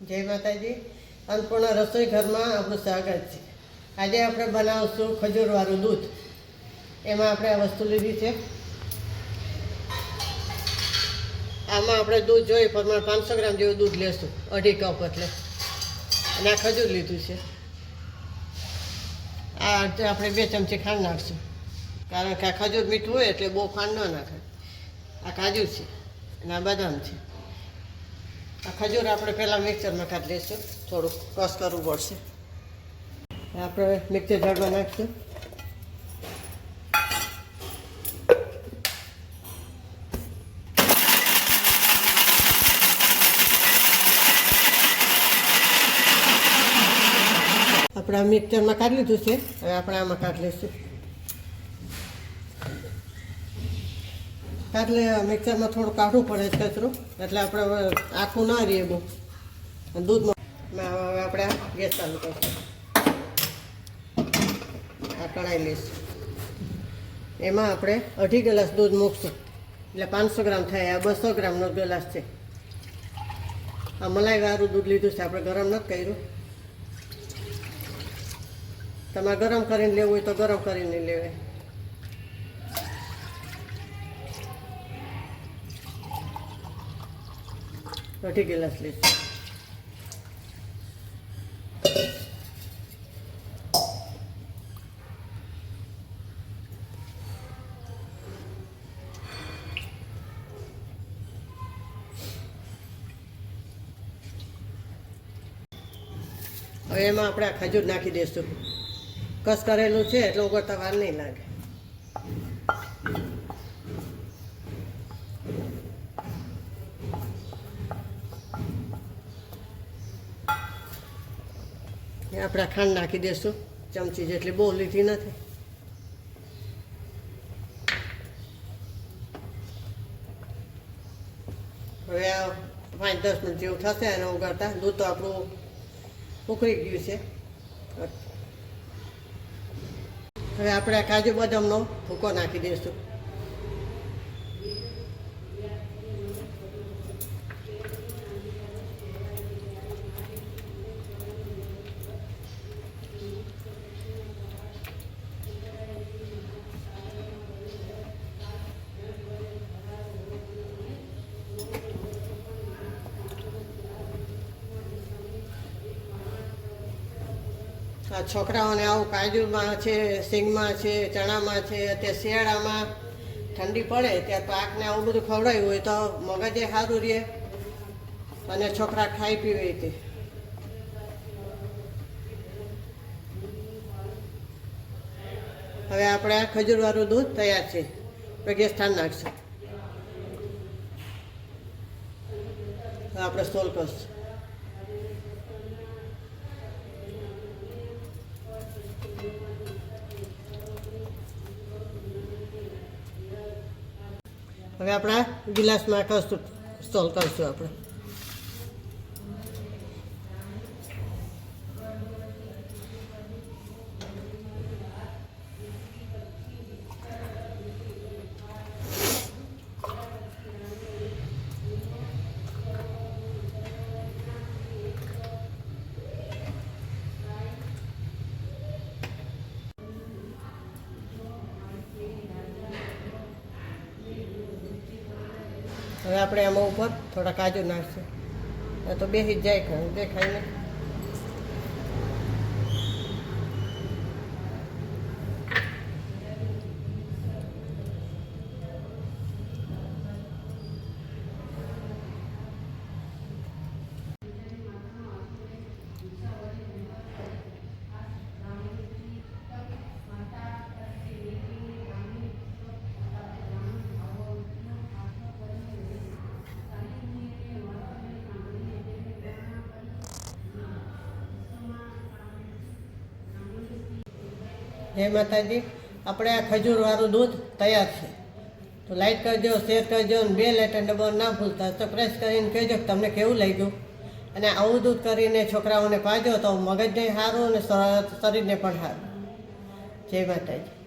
જય માતાજી. અન્નપૂર્ણા રસોઈ ઘરમાં આપણું સ્વાગત છે. આજે આપણે બનાવશું ખજૂરવાળું દૂધ. એમાં આપણે આ વસ્તુ લીધી છે. આમાં આપણે દૂધ જોઈએ પ્રમાણે 500 ગ્રામ જેવું દૂધ લેશું, 2.5 કપ એટલે. અને આ ખજૂર લીધું છે. આ આપણે 2 ચમચી ખાંડ નાખશું, કારણ કે આ ખજૂર મીઠું હોય એટલે બહુ ખાંડ ન નાખાય. આ કાજુ છે અને આ બદામ છે. આ ખજૂર આપણે પહેલાં મિક્સરમાં કાઢી લઈશું, થોડુંક ક્રશ કરવું પડશે. આપણે મિક્સર જારમાં નાખીશું. આપણે આ મિક્સરમાં કાઢી લીધું છે. હવે આપણે આમાં કાઢી લઈશું. એટલે મિક્સરમાં થોડું કાઢવું પડે છે કચરું, એટલે આપણે હવે આખું ના રહીએ બહુ. દૂધમાં હવે આપણે ગેસ ચાલુ કરીશું. આ કઢાઈ લઈશું. એમાં આપણે 2.5 ગ્લાસ દૂધ મૂકશું, એટલે 500 ગ્રામ થાય. આ 200 ગ્રામનો ગ્લાસ છે. આ મલાઈવાળું દૂધ લીધું છે, આપણે ગરમ નથી કર્યું. તમારે ગરમ કરીને લેવું હોય તો ગરમ કરીને લેવાય. અઢી ગ્લાસ લઈશું. હવે એમાં આપણે આ ખજૂર નાખી દઈશું. કસ કરેલું છે એટલે ઉગળતા વાર નહીં લાગે. આપણે ખાંડ નાખી દઈશું, ચમચી જેટલી, બહુ લીધી નથી. હવે આ 5-10 મિનિટ જેવું થશે એને ઉગાડતા. દૂધ તો આપણું ઉકળી ગયું છે. હવે આપણે આ કાજુ બદામનો ભૂકો નાખી દઈશું. આ છોકરાઓને આવું કાજુમાં છે, સિંગમાં છે, ચણામાં છે, તે શિયાળામાં ઠંડી પડે ત્યારે પાકને આવું બધું ખવડાવ્યું હોય તો મગજે સારું રહે અને છોકરા ખાઈ પીવે તે. હવે આપણે આ ખજૂરવાળું દૂધ તૈયાર છે. આપણે ગેસ ઠાંડ નાખશું. આપણે સ્ટોલ કરશું. હવે આપણા ગિલાસમાં કરશું, સ્ટોલ કરશું આપણે. હવે આપણે આમાં ઉપર થોડા કાજુ નાખશું. એ તો બેસી જ જાય, દેખાય ને. જય માતાજી. આપણે આ ખજૂરવાળું દૂધ તૈયાર છે. તો લાઈક કરજો, શેર કરજો અને બેલ આઇકન દબાવવાનું ના ભૂલતા. તો પ્રેસ કરીને કહેજો કે તમને કેવું લાગ્યું. અને આવું દૂધ કરીને છોકરાઓને પાજો તો મગજને સારું અને શરીરને પણ સારું. જય માતાજી.